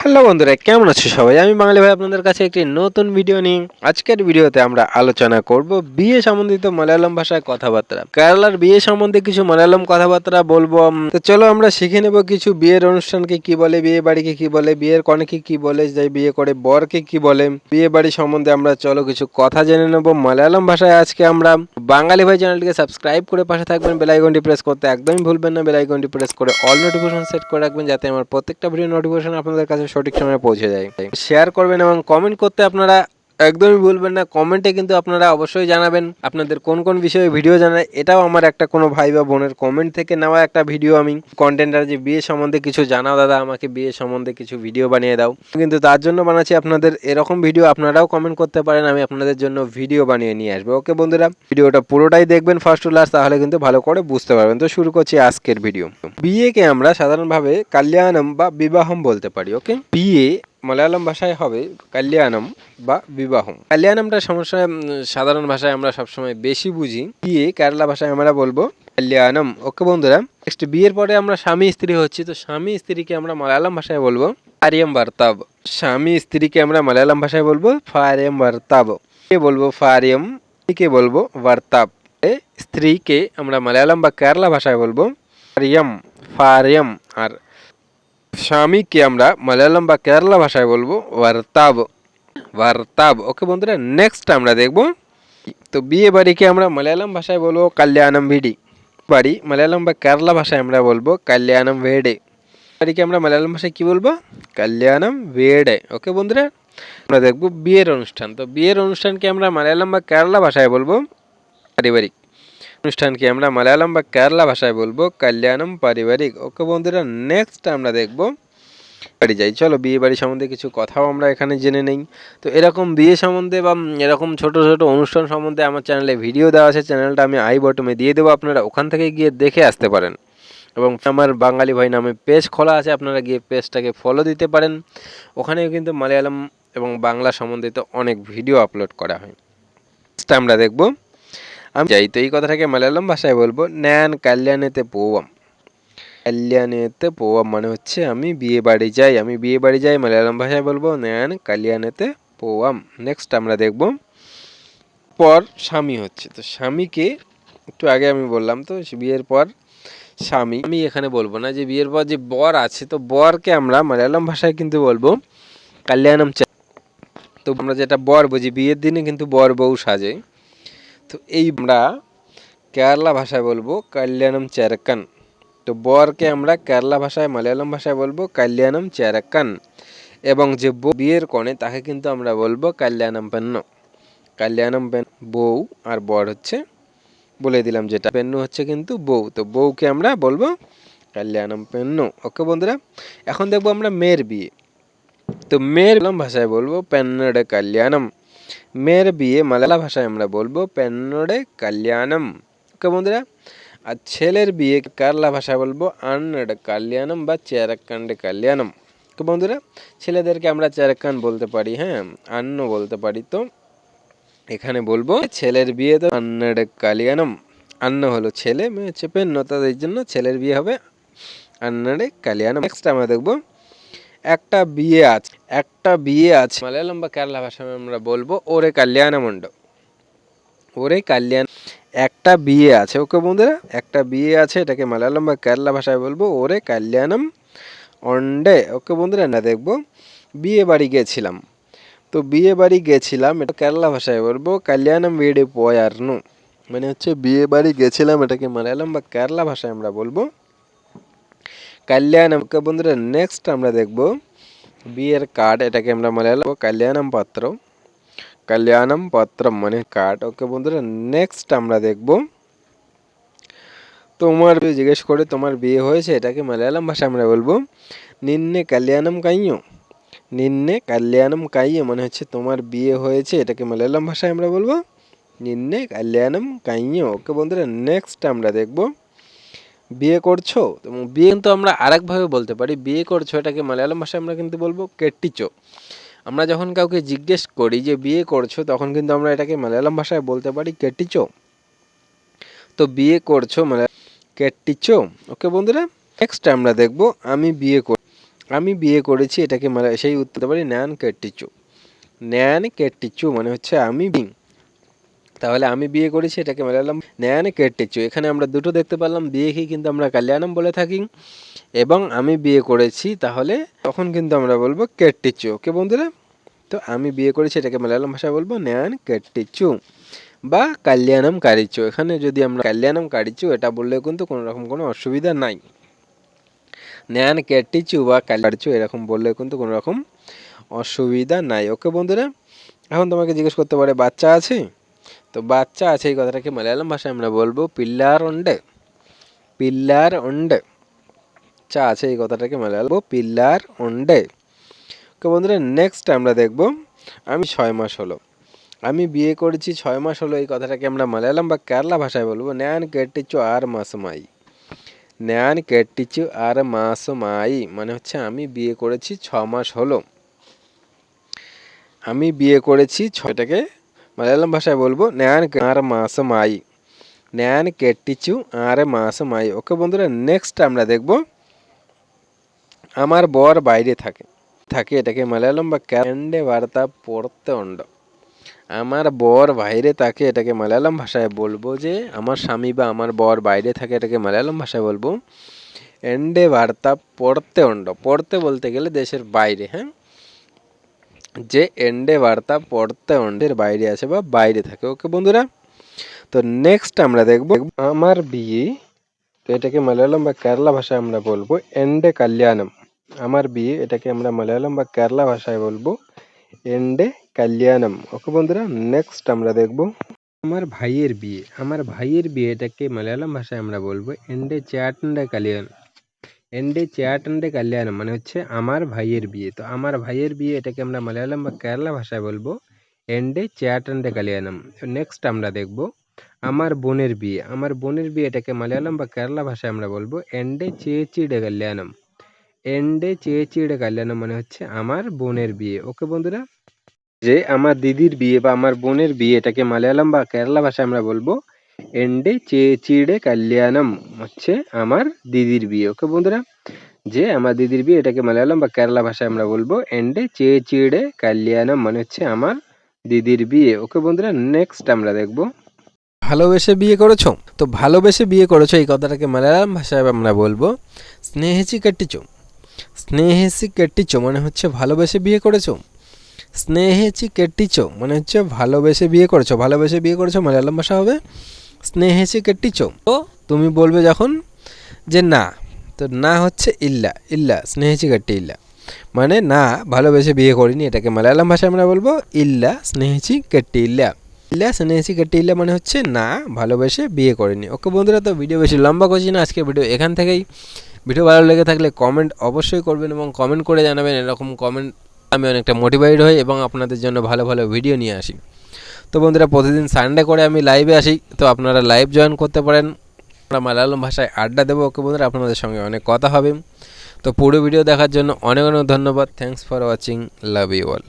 Hello বন্ধুরা, কেমন আছো সবাই? আমি বাঙালি ভাই আপনাদের কাছে একটি নতুন ভিডিও নিয়ে আজকের ভিডিওতে আমরা আলোচনা করব বিয়ে সম্বন্ধিত মালায়ালাম ভাষায় কথাবার্তা। কেরালার বিয়ে সম্বন্ধে কিছু মালায়ালাম কথাবার্তা বলবো। তো চলো আমরা শিখে নেব কিছু বিয়ের অনুষ্ঠানকে কি বলে, বিয়ে বাড়িকে কি বলে, বিয়ের কনেকে কি বলে, যে বিয়ে করে বরকে কি বলে, বিয়ে বাড়ি সম্বন্ধে আমরা চলো কিছু কথা জেনে নেব মালায়ালাম ভাষায়। আজকে আমরা বাঙালি ভাই চ্যানেলটিকে সাবস্ক্রাইব করে পাশে থাকবেন, বেল আইকনটি প্রেস করতে একদমই ভুলবেন না। বেল আইকনটি প্রেস করে অল নোটিফিকেশন সেট করে রাখবেন যাতে আমার প্রত্যেকটা ভিডিও নোটিফিকেশন আপনাদের কাছে সঠিক সময়ে পৌঁছে যায়। শেয়ার করবেন এবং কমেন্ট করতে আপনারা একদমই ভুলবেন না। কমেন্টে কিন্তু আপনারা অবশ্যই জানাবেন আপনাদের কোন কোন বিষয়ে ভিডিও জানায়। এটাও আমার একটা কোনো ভাই বা বোনের কমেন্ট থেকে নেওয়া একটা ভিডিও। আমি কন্টেন্টার যে বিয়ে সম্বন্ধে কিছু জানাও দাদা, আমাকে বিয়ে সম্বন্ধে কিছু ভিডিও বানিয়ে দাও, কিন্তু তার জন্য বানাচ্ছি আপনাদের এরকম ভিডিও। আপনারাও কমেন্ট করতে পারেন, আমি আপনাদের জন্য ভিডিও বানিয়ে নিয়ে আসবো। ওকে বন্ধুরা, ভিডিওটা পুরোটাই দেখবেন ফার্স্ট টু লাস্ট, তাহলে কিন্তু ভালো করে বুঝতে পারবেন। তো শুরু করছি আজকের ভিডিও। বিয়েকে আমরা সাধারণভাবে কাল্যাণম বা বিবাহম বলতে পারি। ওকে, বিয়ে মালায়ালাম ভাষায় হবে কাল্যাণম বা বিবাহম। কাল্যাণমটা সমস্যা সাধারণ ভাষায় আমরা সবসময় বেশি বুঝি। বিয়ে কেরালা ভাষায় আমরা বলবো কাল্যাণম। ওকে বন্ধুরা, নেক্সট বিয়ের পরে আমরা স্বামী স্ত্রী হচ্ছি, তো স্বামী স্ত্রীকে আমরা মালায়ালাম ভাষায় বলবো ফারিয়াম বার্তাব। স্বামী স্ত্রীকে আমরা মালায়ালাম ভাষায় বলবো ফারিয়াম বার্তাব। কে বলবো ফারিয়াম, কে বলবো বার্তাব। স্ত্রীকে আমরা মালায়ালাম বা কেরালা ভাষায় বলবো ফারিয়াম, ফারিয়াম। আর স্বামীকে আমরা মালায়ালাম বা কেরালা ভাষায় বলবো ওয়ার্তাব, ওয়ার্তাব। ওকে বন্ধুরা, নেক্সট আমরা দেখব তো বিয়ে বাড়িকে আমরা মালায়ালাম ভাষায় বলবো কাল্যাণম ভিডি। বাড়ি মালায়ালাম বা কেরালা ভাষায় আমরা বলবো কাল্যাণম ভেডে। বাড়িকে আমরা মালায়ালাম ভাষায় কি বলবো কাল্যাণম ভেডে। ওকে বন্ধুরা, আমরা দেখব বিয়ের অনুষ্ঠান। তো বিয়ের অনুষ্ঠানকে আমরা মালায়ালাম বা কেরালা ভাষায় বলবো পারিবারিক। অনুষ্ঠানকে আমরা মালায়ালাম বা কেরালা ভাষায় বলবো কাল্যাণম পারিবারিক। ওকে বন্ধুরা, নেক্সট আমরা দেখব বাড়ি যাই। চলো বিয়ে বাড়ি সম্বন্ধে কিছু কথাও আমরা এখানে জেনে নেই। তো এরকম বিয়ে সম্বন্ধে বা এরকম ছোট ছোট অনুষ্ঠান সম্বন্ধে আমার চ্যানেলে ভিডিও দেওয়া আছে, চ্যানেলটা আমি আই বটমে দিয়ে দেবো, আপনারা ওখান থেকে গিয়ে দেখে আসতে পারেন। এবং আমার বাঙালি ভাই নামে পেজ খোলা আছে, আপনারা গিয়ে পেজটাকে ফলো দিতে পারেন। ওখানেও কিন্তু মালায়ালাম এবং বাংলা সম্বন্ধিত অনেক ভিডিও আপলোড করা হয়। আমরা দেখব, আমি যাই তো এই কথাটাকে মালায়ালাম ভাষায় বলবো ন্যান কাল্যাণেতে পৌয়াম। কাল্যাণেতে পৌয়াম মানে হচ্ছে আমি বিয়ে বাড়ি যাই, আমি বিয়ে বাড়ি যাই। মালায়ালাম ভাষায় বলবো ন্যান কাল্যাণেতে পৌয়াম। নেক্সট আমরা দেখব পর স্বামী হচ্ছে, তো স্বামীকে একটু আগে আমি বললাম, তো বিয়ের পর স্বামী। আমি এখানে বলবো না যে বিয়ের পর যে বর আছে, তো বরকে আমরা মালায়ালাম ভাষায় কিন্তু বলবো কাল্যাণম। তো আমরা যেটা বর বুঝি, বিয়ের দিনে কিন্তু বর বউ সাজে, তো এই আমরা কেরালা ভাষায় বলবো কাল্যাণম চেরকান। তো বরকে আমরা কেরালা ভাষায় মালায়ালাম ভাষায় বলবো কাল্যাণম চেরকান। এবং যে বিয়ের কনে তাকে কিন্তু আমরা বলবো কাল্যাণম পেন্ন। কাল্যাণম পেন বউ, আর বর হচ্ছে বলে দিলাম যেটা পেন্ন হচ্ছে কিন্তু বউ, তো বউকে আমরা বলবো কাল্যাণম পেন্ন। ওকে বন্ধুরা, এখন দেখবো আমরা মেয়ের বিয়ে। তো মেয়ের ভাষায় বলবো পেন্নডে কাল্যাণম। মেয়ের বিয়ে মালায়ালা ভাষায় আমরা বলবো পেন্নডে কাল্যাণম। ওকে বন্ধুরা, আর ছেলের বিয়ে কেরালা ভাষায় বলবো আন্নডে কাল্যাণম বা চেরাক্কান্ডে কাল্যাণম। তো বন্ধুরা, ছেলেদেরকে আমরা চেরাক্কান বলতে পারি, হ্যাঁ আন্ন বলতে পারি। তো এখানে বলবো ছেলের বিয়ে তো আন্নডে কাল্যাণম। আন্ন হলো ছেলে, মেয়ে হচ্ছে পেন্ন, তাদের জন্য ছেলের বিয়ে হবে আন্নডে কাল্যাণম। নেক্সট আমরা দেখবো একটা বিয়ে আছে, একটা বিয়ে আছে মালায়ালাম বা কেরালা ভাষায় আমরা বলবো ওরে কাল্যাণমন্ড, ওরে কাল্যাণ। একটা বিয়ে আছে। ওকে বন্ধুরা, একটা বিয়ে আছে, এটাকে মালায়ালাম বা কেরালা ভাষায় বলবো ওরে কাল্যাণম অন্ডে। ওকে বন্ধুরা, না দেখবো বিয়ে বাড়ি গেছিলাম। তো বিয়ে বাড়ি গেছিলাম, এটা কেরালা ভাষায় বলবো কাল্যাণম ভিডে পয়ারনু, মানে হচ্ছে বিয়ে বাড়ি গেছিলাম, এটাকে মালায়ালাম বা কেরালা ভাষায় আমরা বলবো কাল্যাণম। ওকে বন্ধুরা, নেক্সট আমরা দেখবো বিয়ের কার্ড, এটাকে আমরা মালায়ালাম কাল্যাণম পাত্র, কাল্যাণম পাত্রম মানে কার্ড। ওকে বন্ধুরা, নেক্সট আমরা দেখব তোমার জিজ্ঞেস করে তোমার বিয়ে হয়েছে, এটাকে মালায়ালাম ভাষায় আমরা বলবো নিন্নে কাল্যাণম কাইয়ো। নিন্নে কাল্যাণম কাইয়ো মানে হচ্ছে তোমার বিয়ে হয়েছে, এটাকে মালায়ালাম ভাষায় আমরা বলবো নিন্নে কাল্যাণম কাইয়ো। ওকে বন্ধুরা, নেক্সট আমরা দেখব বিয়ে করছো। তো বিয়ে কিন্তু আমরা আরেকভাবে বলতে পারি, বিয়ে করছো এটাকে মালায়ালাম ভাষায় আমরা কিন্তু বলবো কেট্টিচো। আমরা যখন কাউকে জিজ্ঞেস করি যে বিয়ে করছো, তখন কিন্তু আমরা এটাকে মালায়ালাম ভাষায় বলতে পারি কেটিচো। তো বিয়ে করছো মানে কেটিচো। ওকে বন্ধুরা, নেক্সট আমরা দেখব আমি বিয়ে করি। আমি বিয়ে করেছি এটাকে সেই উত্তর পারি ন্যান কেট্টিচু। ন্যান কেট্টিচু মানে হচ্ছে আমি তাহলে আমি বিয়ে করেছি এটাকে মালায়ালাম ন্যান কেট্টিচু। এখানে আমরা দুটো দেখতে পারলাম, বিয়েকে কিন্তু আমরা কাল্যাণম বলে থাকি এবং আমি বিয়ে করেছি তাহলে তখন কিন্তু আমরা বলবো কেট্টিচু। ওকে বন্ধুরা, তো আমি বিয়ে করেছি এটাকে মালায়ালাম ভাষায় বলবো ন্যান কেট্টিচু বা কাল্যাণম কারিচু। এখানে যদি আমরা কাল্যাণম কারিচু এটা বললে কিন্তু কোনো রকম কোনো অসুবিধা নাই। ন্যান কেট্টিচু বা কারিচু এরকম বললে কিন্তু কোনো রকম অসুবিধা নাই। ওকে বন্ধুরা, এখন তোমাকে জিজ্ঞেস করতে পারে বাচ্চা আছে, তো বাচ্চা আছে এই কথাটাকে মালায়ালাম ভাষায় আমরা বলবো পিল্লার উন্ডে। পিল্লার উন্ডে, চা আছে এই কথাটাকে মালায়ালাম পিল্লার উন্ডে। ওকে বন্ধুরা, নেক্সট আমরা দেখব আমি 6 মাস হলো। আমি বিয়ে করেছি 6 মাস হলো এই কথাটাকে আমরা মালায়ালাম বা কেরালা ভাষায় বলবো ন্যান কেট্টিচু আর মাসমাই। ন্যান কেট্টিচু আর মাসমাই মানে হচ্ছে আমি বিয়ে করেছি 6 মাস হলো। আমি বিয়ে করেছি 6টাকে মালায়ালাম ভাষায় বলবো ন্যান আর মাসমাই। ন্যান কেট্টিচু আর মাসমাই। ওকে বন্ধুরা, নেক্সট আমরা দেখব আমার বর বাইরে থাকে এটাকে মালায়ালাম বা ক্যান্ডে বার্তা পড়তে অন্ড। আমার বর বাইরে থাকে এটাকে মালায়ালাম ভাষায় বলবো যে আমার স্বামী বা আমার বর বাইরে থাকে এটাকে মালায়ালাম ভাষায় বলবো এন্ডে বার্তা পড়তে অন্ড। পড়তে বলতে গেলে দেশের বাইরে, হ্যাঁ, যে এন্ডে বার্তা পড়তে অন্ডের বাইরে আছে বা বাইরে থাকে। ওকে বন্ধুরা, তো নেক্সট আমরা দেখব আমার বিয়ে, তো এটাকে মালায়ালাম বা কেরালা ভাষায় আমরা বলবো এন্ডে কাল্যাণম। আমার বিয়ে এটাকে আমরা মালায়ালাম বা কেরালা ভাষায় বলবো এন্ডে কাল্যাণম। ওকে বন্ধুরা, নেক্সট আমরা দেখব আমার ভাইয়ের বিয়ে। আমার ভাইয়ের বিয়ে এটাকে মালায়ালাম ভাষায় আমরা বলবো এন্ডে চ্যাটন্ডে কাল্যাণম। এন্ডে চ্যাটন্ডে কাল্যাণম মানে হচ্ছে আমার ভাইয়ের বিয়ে। তো আমার ভাইয়ের বিয়ে এটাকে আমরা মালায়ালাম বা কেরালা ভাষায় বলবো এন্ডে চ্যাটন্ডে কাল্যাণম। নেক্সট আমরা দেখব আমার বোনের বিয়ে। আমার বোনের বিয়ে এটাকে মালায়ালাম বা কেরালা ভাষায় আমরা বলবো এন্ডে চেচিডে কাল্যাণম। এন্ডে চেচিডে কাল্যাণম মানে হচ্ছে আমার বোনের বিয়ে। ওকে বন্ধুরা, যে আমার দিদির বিয়ে বা আমার বোনের বিয়ে এটাকে মালায়ালাম বা কেরালা ভাষায় আমরা বলবো এন্ডে চেচিডে কাল্যাণম হচ্ছে আমার দিদির বিয়ে। ওকে বন্ধুরা, যে আমার দিদির বিয়ে এটাকে মালায়ালাম বা কেরালা ভাষায় আমরা বলবো এন্ডে চেচিডে কাল্যাণম মানে হচ্ছে আমার দিদির বিয়ে। ওকে বন্ধুরা, নেক্সট আমরা দেখব ভালোবেসে বিয়ে করেছো। তো ভালোবেসে বিয়ে করেছো এই কথাটাকে মালায়ালাম ভাষায় আমরা বলবো স্নেহেচি কেট্টিচো। স্নেহেচি কেট্টিচো মানে হচ্ছে ভালোবেসে বিয়ে করেছো। স্নেহেচি কেট্টিচো মানে হচ্ছে ভালোবেসে বিয়ে করেছো। ভালোবেসে বিয়ে করেছো মালায়ালাম ভাষা হবে স্নেহেচি কেট্টিচো। তো তুমি বলবে যখন যে না, তো না হচ্ছে ইল্লা। ইল্লা স্নেহেচি কেট্টি ইল্লা মানে না, ভালোবেসে বিয়ে করিনি, এটাকে মালায়ালাম ভাষায় আমরা বলবো ইল্লা স্নেহেচি কেট্টি ইল্লা। ইল্লা স্নেহেচি কেট্টি ইল্লা মানে হচ্ছে না, ভালোবেসে বিয়ে করিনি। ওকে বন্ধুরা, তো ভিডিও বেশি লম্বা করছি না, আজকে ভিডিও এখান থেকেই। ভিডিও ভালো লেগে থাকলে কমেন্ট অবশ্যই করবেন এবং কমেন্ট করে জানাবেন। এরকম কমেন্ট আমি অনেকটা মোটিভেট হই এবং আপনাদের জন্য ভালো ভালো ভিডিও নিয়ে আসি। তো বন্ধুরা, প্রতিদিন সানডে করে আমি লাইভে আসি, তো আপনারা লাইভ জয়েন করতে পারেন। আমরা মালায়ালাম ভাষায় আড্ডা দেবো। ওকে বন্ধুরা, আপনাদের সঙ্গে অনেক কথা হবে। তো পুরো ভিডিও দেখার জন্য অনেক অনেক ধন্যবাদ। Thanks for watching, love you all.